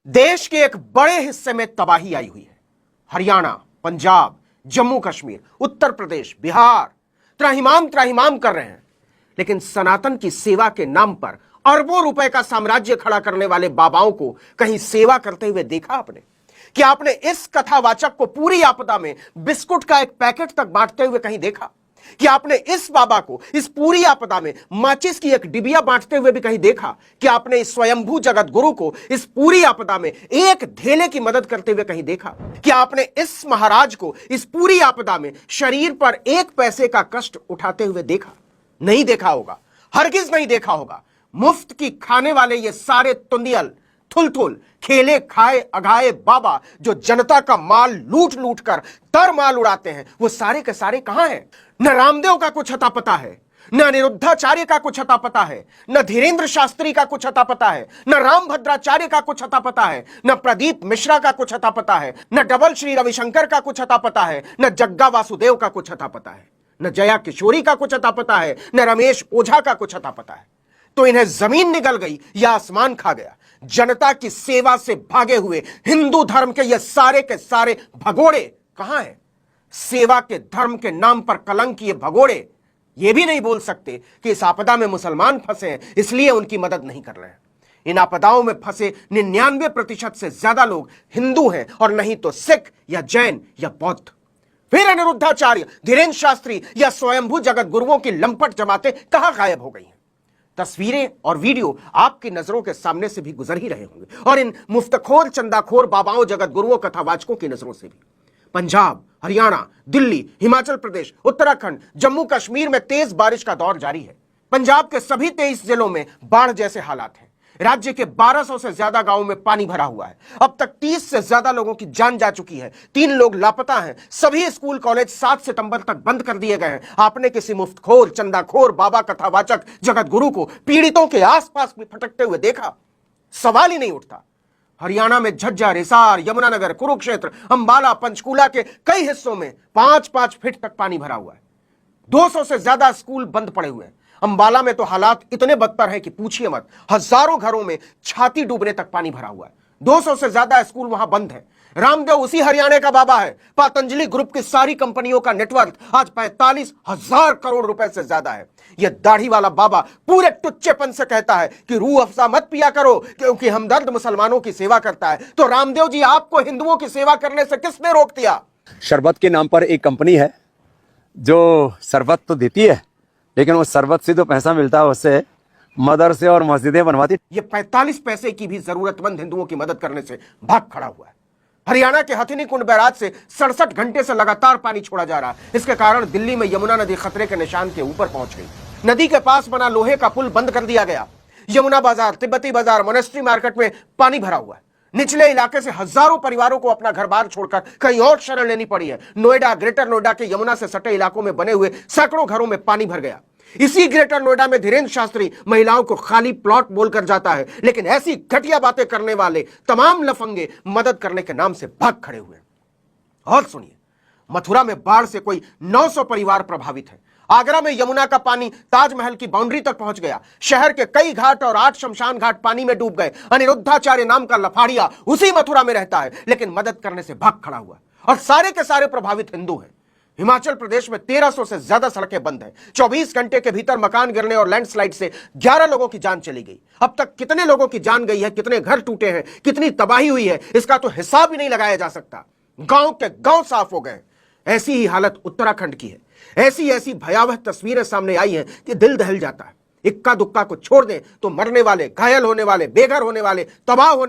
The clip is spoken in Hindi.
देश के एक बड़े हिस्से में तबाही आई हुई है। हरियाणा, पंजाब, जम्मू कश्मीर, उत्तर प्रदेश, बिहार त्राहिमाम त्राहिमाम कर रहे हैं, लेकिन सनातन की सेवा के नाम पर अरबों रुपए का साम्राज्य खड़ा करने वाले बाबाओं को कहीं सेवा करते हुए देखा आपने? क्या आपने इस कथावाचक को पूरी आपदा में बिस्कुट का एक पैकेट तक बांटते हुए कहीं देखा? कि आपने इस बाबा को इस पूरी आपदा में माचिस की एक डिबिया बांटते हुए भी कहीं देखा? कि आपने इस स्वयंभू जगत गुरु को इस पूरी आपदा में एक धेले की मदद करते हुए कहीं देखा? कि आपने इस महाराज को इस पूरी आपदा में शरीर पर एक पैसे का कष्ट उठाते हुए देखा? नहीं देखा होगा, हरगिज नहीं देखा होगा। मुफ्त की खाने वाले ये सारे तुंदियल थुलथुल खेले खाए अघाए बाबा जो जनता का माल लूट लूट कर तर माल उड़ाते हैं, वो सारे के सारे कहां हैं? न रामदेव का कुछ अता पता है, न अनिरुद्धाचार्य का कुछ अता पता है, न धीरेन्द्र शास्त्री का कुछ अता पता है, न रामभद्राचार्य का कुछ अता पता है, न प्रदीप मिश्रा का कुछ अता पता है, न डबल श्री रविशंकर का कुछ अता पता है, न जग्गा वासुदेव का कुछ अता पता है, न जया किशोरी का कुछ अता पता है, न रमेश ओझा का कुछ अता पता है। तो इन्हें जमीन निगल गई या आसमान खा गया। जनता की सेवा से भागे हुए हिंदू धर्म के ये सारे के सारे भगोड़े कहां हैं? सेवा के धर्म के नाम पर कलंक ये भगोड़े ये भी नहीं बोल सकते कि इस आपदा में मुसलमान फंसे हैं इसलिए उनकी मदद नहीं कर रहे हैं। इन आपदाओं में फंसे 99% से ज्यादा लोग हिंदू हैं और नहीं तो सिख या जैन या बौद्ध। फिर अनिरुद्धाचार्य, धीरेन्द्र शास्त्री या स्वयंभू जगत गुरुओं की लंपट जमातें कहां गायब हो गई हैं? तस्वीरें और वीडियो आपकी नजरों के सामने से भी गुजर ही रहे होंगे और इन मुफ्तखोर चंदाखोर बाबाओं जगत गुरुओं कथावाचकों की नजरों से भी। पंजाब, हरियाणा, दिल्ली, हिमाचल प्रदेश, उत्तराखंड, जम्मू कश्मीर में तेज बारिश का दौर जारी है। पंजाब के सभी 23 जिलों में बाढ़ जैसे हालात हैं। राज्य के 1200 से ज्यादा गांवों में पानी भरा हुआ है। अब तक 30 से ज्यादा लोगों की जान जा चुकी है। 3 लोग लापता हैं। सभी स्कूल कॉलेज 7 सितंबर तक बंद कर दिए गए हैं। आपने किसी मुफ्तखोर चंदाखोर बाबा कथावाचक जगत गुरु को पीड़ितों के आसपास भी फटकते हुए देखा? सवाल ही नहीं उठता। हरियाणा में झज्जर, हिसार, यमुनानगर, कुरुक्षेत्र, अंबाला, पंचकूला के कई हिस्सों में 5-5 फीट तक पानी भरा हुआ है। 200 से ज्यादा स्कूल बंद पड़े हुए हैं। अंबाला में तो हालात इतने बदतर हैं कि पूछिए मत। हजारों घरों में छाती डूबने तक पानी भरा हुआ है। 200 से ज्यादा स्कूल वहां बंद है। रामदेव उसी हरियाणा का बाबा है। पतंजलि ग्रुप की सारी कंपनियों का नेटवर्क आज 45,000 करोड़ रुपए से ज्यादा है। यह दाढ़ी वाला बाबा पूरे टुच्चेपन से कहता है कि रूह अफ़ज़ा मत पिया करो क्योंकि हमदर्द मुसलमानों की सेवा करता है। तो रामदेव जी, आपको हिंदुओं की सेवा करने से किसने रोक दिया? शरबत के नाम पर एक कंपनी है जो शरबत तो देती है, लेकिन वो शरबत से जो पैसा मिलता है उससे मदरसे और मस्जिदें बनवाती। ये 45 पैसे की भी जरूरतमंद हिंदुओं की मदद करने से भाग खड़ा हुआ है। हरियाणा के हथिनी कुंड बैराज से 67 घंटे से लगातार पानी छोड़ा जा रहा है। इसके कारण दिल्ली में यमुना नदी खतरे के निशान के ऊपर पहुंच गई। नदी के पास बना लोहे का पुल बंद कर दिया गया। यमुना बाजार, तिब्बती बाजार, मोनेस्ट्री मार्केट में पानी भरा हुआ है। निचले इलाके से हजारों परिवारों को अपना घर बार छोड़कर कहीं और शरण लेनी पड़ी है। नोएडा, ग्रेटर नोएडा के यमुना से सटे इलाकों में बने हुए सैकड़ों घरों में पानी भर गया। इसी ग्रेटर नोएडा में धीरेन्द्र शास्त्री महिलाओं को खाली प्लॉट बोलकर जाता है, लेकिन ऐसी घटिया बातें करने वाले तमाम लफंगे मदद करने के नाम से भाग खड़े हुए। और सुनिए, मथुरा में बाढ़ से कोई 900 परिवार प्रभावित है। आगरा में यमुना का पानी ताजमहल की बाउंड्री तक पहुंच गया। शहर के कई घाट और 8 शमशान घाट पानी में डूब गए। अनिरुद्धाचार्य नाम का लफाड़िया उसी मथुरा में रहता है, लेकिन मदद करने से भाग खड़ा हुआ। और सारे के सारे प्रभावित हिंदू हैं। हिमाचल प्रदेश में 1300 से ज्यादा सड़कें बंद हैं। 24 घंटे के भीतर मकान गिरने और लैंडस्लाइड से 11 लोगों की जान चली गई। अब तक कितने लोगों की जान गई है, कितने घर टूटे हैं, कितनी तबाही हुई है, इसका तो हिसाब ही नहीं लगाया जा सकता। गांव के गांव साफ हो गए। ऐसी ही हालत उत्तराखंड की है। ऐसी ऐसी भयावह तस्वीरें सामने आई हैं कि दिल दहल जाता है। इक्का दुक्का को छोड़ दें तो मरने वाले, घायल होने वाले, बेघर होने वाले, तबाह होने